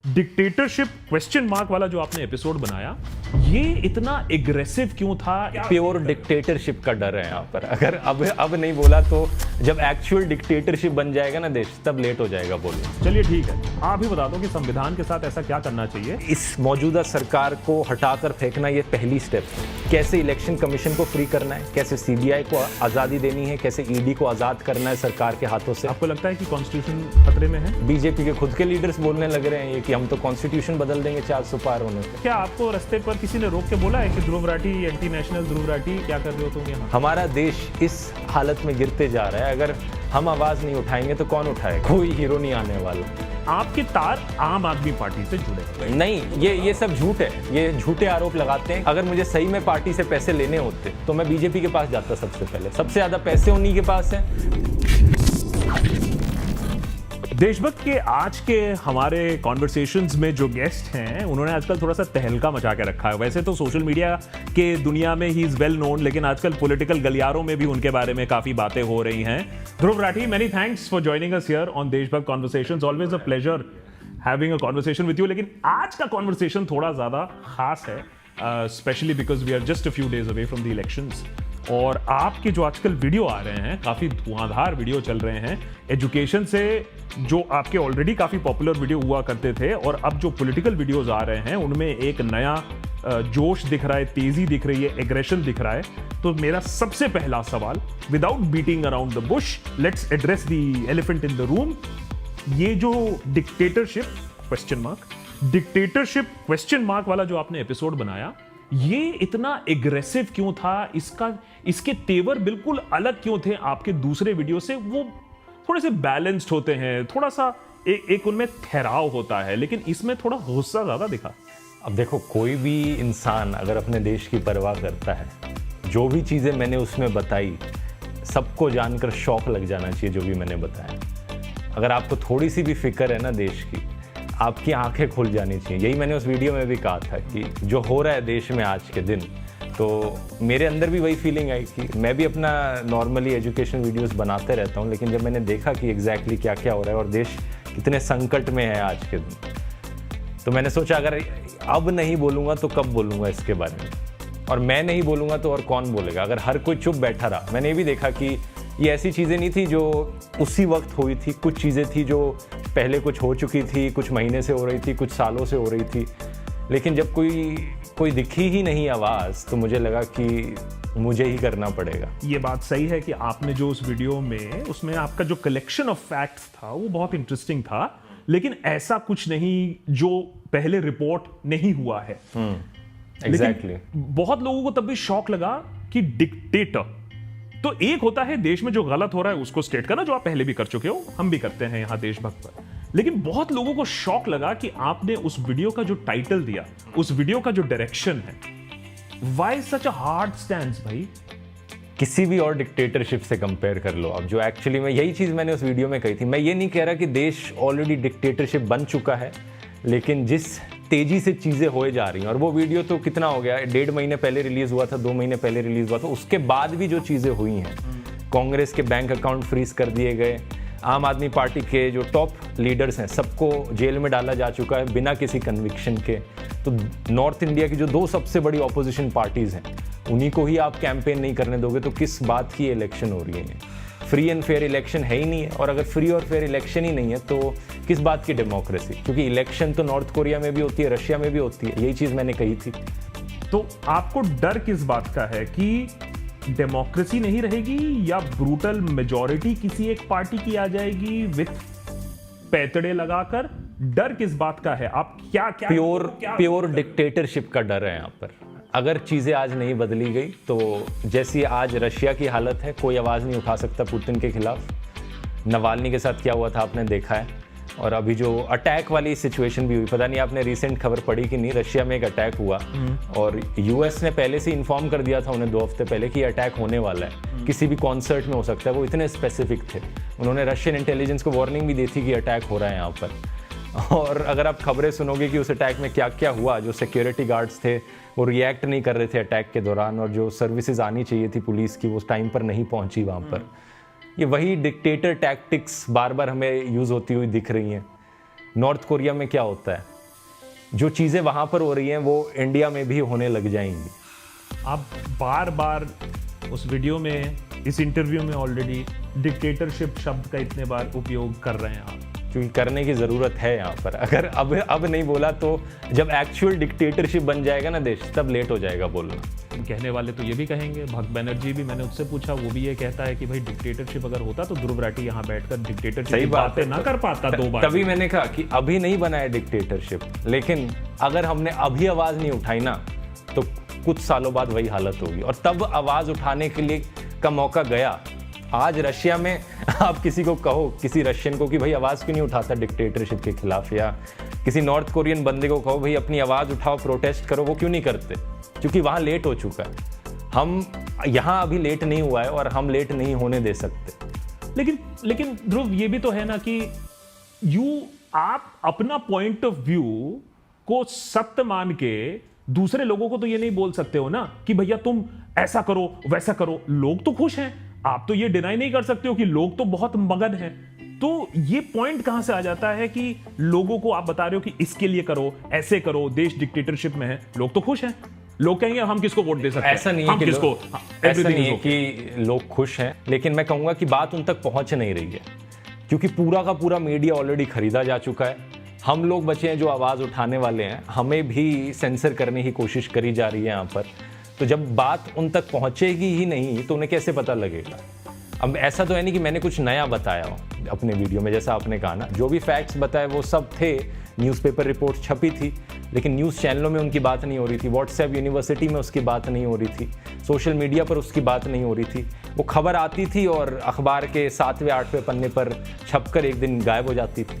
Dictatorship question mark वाला जो आपने एपिसोड बनाया, ये इतना एग्रेसिव क्यों था? प्योर डिक्टेटरशिप का डर है यहाँ पर। अगर अब नहीं बोला तो जब एक्चुअल डिक्टेटरशिप बन जाएगा ना देश, तब लेट हो जाएगा बोलना। चलिए ठीक है, आप ही बता दो कि संविधान के साथ ऐसा क्या करना चाहिए? इस मौजूदा सरकार को हटाकर फेंकना ये पहली स्टेप है। कैसे इलेक्शन कमीशन को फ्री करना है, कैसे सीबीआई को आज़ादी देनी है, कैसे ईडी को आज़ाद करना है सरकार के हाथों से। आपको लगता है कि कॉन्स्टिट्यूशन खतरे में है? बीजेपी के खुद के लीडर्स बोलने लग रहे हैं कि हम तो कॉन्स्टिट्यूशन बदल देंगे 400 पार होने से। क्या आपको रास्ते पर किसी ने रोक के बोला है कि ध्रुव राठी, एंटी नेशनल ध्रुव राठी, क्या कर रहे हो तुम यहाँ? हमारा देश इस हालत में गिरते जा रहा है, अगर हम आवाज नहीं उठाएंगे तो कौन उठाएगा? कोई हीरो नहीं आने वाला। आपके तार आम आदमी पार्टी से जुड़े? नहीं, ये सब झूठ है, ये झूठे आरोप लगाते हैं। अगर मुझे सही में पार्टी से पैसे लेने होते तो मैं बीजेपी के पास जाता सबसे पहले। सबसे ज्यादा पैसे उन्हीं के पास है। देशभक्त के आज के हमारे कॉन्वर्सेशंस में जो गेस्ट हैं, उन्होंने आजकल थोड़ा सा तहलका मचा के रखा है। वैसे तो सोशल मीडिया के दुनिया में ही इज वेल नोन, लेकिन आजकल पॉलिटिकल गलियारों में भी उनके बारे में काफी बातें हो रही हैं। Dhruv Rathee, many thanks for joining us here on Deshbhakt conversations. Always a pleasure having a conversation with you. लेकिन आज का कॉन्वर्सेशन थोड़ा ज्यादा खास है, specially because we are just a few days away from the elections. और आपके जो आजकल वीडियो आ रहे हैं, काफ़ी धुआंधार वीडियो चल रहे हैं एजुकेशन से, जो आपके ऑलरेडी काफ़ी पॉपुलर वीडियो हुआ करते थे, और अब जो पॉलिटिकल वीडियोस आ रहे हैं उनमें एक नया जोश दिख रहा है, तेज़ी दिख रही है, एग्रेशन दिख रहा है। तो मेरा सबसे पहला सवाल, without beating around the Bush, let's address the elephant in the room. ये जो डिक्टेटरशिप क्वेश्चन मार्क वाला जो आपने एपिसोड बनाया, ये इतना एग्रेसिव क्यों था? इसके तेवर बिल्कुल अलग क्यों थे आपके दूसरे वीडियो से? वो थोड़े से बैलेंस्ड होते हैं, थोड़ा सा एक उनमें ठहराव होता है, लेकिन इसमें थोड़ा गुस्सा ज्यादा दिखा। अब देखो, कोई भी इंसान अगर अपने देश की परवाह करता है, जो भी चीज़ें मैंने उसमें बताई, सबको जानकर शौक लग जाना चाहिए जो भी मैंने बताया। अगर आपको थोड़ी सी भी फिक्र है ना देश की, आपकी आंखें खुल जानी चाहिए। यही मैंने उस वीडियो में भी कहा था कि जो हो रहा है देश में आज के दिन, तो मेरे अंदर भी वही फीलिंग आई कि मैं भी अपना नॉर्मली एजुकेशन वीडियोस बनाते रहता हूँ, लेकिन जब मैंने देखा कि एग्जैक्टली क्या क्या हो रहा है और देश कितने संकट में है आज के दिन, तो मैंने सोचा अगर अब नहीं बोलूँगा तो कब बोलूँगा इसके बारे में, और मैं नहीं बोलूँगा तो और कौन बोलेगा अगर हर कोई चुप बैठा रहा। मैंने ये भी देखा कि ये ऐसी चीज़ें नहीं थी जो उसी वक्त हुई थी, कुछ चीज़ें थी जो पहले कुछ हो चुकी थी, कुछ महीने से हो रही थी, कुछ सालों से हो रही थी, लेकिन जब कोई दिखी ही नहीं आवाज़, तो मुझे लगा कि मुझे ही करना पड़ेगा। ये बात सही है कि आपने जो उस वीडियो में, उसमें आपका जो कलेक्शन ऑफ फैक्ट्स था वो बहुत इंटरेस्टिंग था, लेकिन ऐसा कुछ नहीं जो पहले रिपोर्ट नहीं हुआ है। एग्जैक्टली। बहुत लोगों को तब भी शौक लगा कि डिक्टेटर तो एक होता है देश में जो गलत हो रहा है उसको स्टेट करना, जो आप पहले भी कर चुके हो, हम भी करते हैं यहाँ देशभक्त पर। लेकिन बहुत लोगों को शौक लगा कि आपने उस वीडियो का जो टाइटल दिया, उस वीडियो का जो डायरेक्शन है, why such a hard stand भाई? किसी भी और डिक्टेटरशिप से कंपेयर कर लो अब, जो एक्चुअली में यही चीज़ मैंने उस वीडियो में कही थी। मैं ये नहीं कह रहा कि देश ऑलरेडी डिक्टेटरशिप बन चुका है, लेकिन जिस तेजी से चीज़ें हो जा रही हैं, और वो वीडियो तो कितना हो गया, 1.5 महीने पहले रिलीज़ हुआ था, 2 महीने पहले रिलीज़ हुआ था, उसके बाद भी जो चीज़ें हुई हैं, कांग्रेस के बैंक अकाउंट फ्रीज कर दिए गए, आम आदमी पार्टी के जो टॉप लीडर्स हैं सबको जेल में डाला जा चुका है बिना किसी कन्विक्शन के। तो नॉर्थ इंडिया की जो 2 सबसे बड़ी ऑपोजिशन पार्टीज़ हैं, उन्हीं को ही आप कैंपेन नहीं करने दोगे, तो किस बात की इलेक्शन हो रही है? फ्री एंड फेयर इलेक्शन है ही नहीं है, और अगर फ्री और फेयर इलेक्शन ही नहीं है तो किस बात की डेमोक्रेसी? क्योंकि इलेक्शन तो नॉर्थ कोरिया में भी होती है, रशिया में भी होती है, यही चीज़ मैंने कही थी। तो आपको डर किस बात का है कि डेमोक्रेसी नहीं रहेगी, या ब्रूटल मेजॉरिटी किसी एक पार्टी की आ जाएगी विथ पैतड़े लगाकर? डर किस बात का है? आप क्या प्योर डिक्टेटरशिप का डर है यहाँ पर। अगर चीज़ें आज नहीं बदली गई तो जैसी आज रशिया की हालत है, कोई आवाज़ नहीं उठा सकता पुतिन के खिलाफ। नवाल्नी के साथ क्या हुआ था आपने देखा है, और अभी जो अटैक वाली सिचुएशन भी हुई, पता नहीं आपने रिसेंट खबर पढ़ी कि नहीं, रशिया में एक अटैक हुआ और यूएस ने पहले से इन्फॉर्म कर दिया था उन्हें 2 हफ्ते पहले कि अटैक होने वाला है, किसी भी कॉन्सर्ट में हो सकता है। वो इतने स्पेसिफिक थे, उन्होंने रशियन इंटेलिजेंस को वार्निंग भी दी थी कि अटैक हो रहा है यहाँ पर। और अगर आप खबरें सुनोगे कि उस अटैक में क्या क्या हुआ, जो सिक्योरिटी गार्ड्स थे वो रिएक्ट नहीं कर रहे थे अटैक के दौरान, और जो सर्विसेज आनी चाहिए थी पुलिस की वो टाइम पर नहीं पहुंची वहाँ पर। ये वही डिक्टेटर टैक्टिक्स बार बार हमें यूज़ होती हुई दिख रही हैं। नॉर्थ कोरिया में क्या होता है, जो चीज़ें वहाँ पर हो रही हैं वो इंडिया में भी होने लग जाएंगी। आप बार बार उस वीडियो में, इस इंटरव्यू में ऑलरेडी डिक्टेटरशिप शब्द का इतने बार उपयोग कर रहे हैं आप, क्योंकि करने की ज़रूरत है यहाँ पर। अगर अब नहीं बोला तो जब एक्चुअल डिक्टेटरशिप बन जाएगा ना देश, तब लेट हो जाएगा बोलना। कहने वाले तो ये भी कहेंगे, भक्त बनर्जी भी, मैंने उससे पूछा, वो भी ये कहता है कि भाई डिक्टेटरशिप अगर होता तो ध्रुव राठी यहाँ बैठकर डिक्टेटरशिप सही की बात बातें है, ना कर पाता 2 बार। तभी मैंने कहा कि अभी नहीं बना है डिक्टेटरशिप, लेकिन अगर हमने अभी आवाज़ नहीं उठाई ना तो कुछ सालों बाद वही हालत होगी। और तब आवाज़ उठाने के लिए का मौका गया। आज रशिया में आप किसी को कहो, किसी रशियन को कि भाई आवाज़ क्यों नहीं उठाता डिक्टेटरशिप के खिलाफ, या किसी नॉर्थ कोरियन बंदे को कहो भाई अपनी आवाज़ उठाओ, प्रोटेस्ट करो, वो क्यों नहीं करते? क्योंकि वहाँ लेट हो चुका है। हम यहाँ अभी लेट नहीं हुआ है और हम लेट नहीं होने दे सकते। लेकिन ध्रुव, ये भी तो है ना कि आप अपना पॉइंट ऑफ व्यू को सत्य मान के दूसरे लोगों को तो ये नहीं बोल सकते हो ना कि भैया तुम ऐसा करो वैसा करो। लोग तो खुश हैं, आप तो ये डिनाई नहीं कर सकते हो कि लोग तो बहुत मगन हैं। तो ये पॉइंट कहां से आ जाता है कि लोगों को आप बता रहे हो कि इसके लिए करो, ऐसे करो, देश डिक्टेटरशिप में है, लोग तो खुश हैं। लोग कहेंगे हम किसको वोट दे सकते हैं, ऐसा नहीं हम है कि किसको, ऐसा नहीं है कि लोग खुश हैं, लेकिन मैं कहूंगा कि बात उन तक पहुंच नहीं रही है, क्योंकि पूरा का पूरा मीडिया ऑलरेडी खरीदा जा चुका है। हम लोग बचे हैं जो आवाज़ उठाने वाले हैं, हमें भी सेंसर करने की कोशिश करी जा रही है यहाँ पर। तो जब बात उन तक पहुँचेगी ही नहीं तो उन्हें कैसे पता लगेगा? अब ऐसा तो है नहीं कि मैंने कुछ नया बताया हो अपने वीडियो में, जैसा आपने कहा ना, जो भी फैक्ट्स बताए वो सब थे, न्यूज़पेपर रिपोर्ट छपी थी, लेकिन न्यूज़ चैनलों में उनकी बात नहीं हो रही थी, व्हाट्सएप यूनिवर्सिटी में उसकी बात नहीं हो रही थी, सोशल मीडिया पर उसकी बात नहीं हो रही थी। वो खबर आती थी और अखबार के 7वें 8वें पन्ने पर छपकर एक दिन गायब हो जाती थी।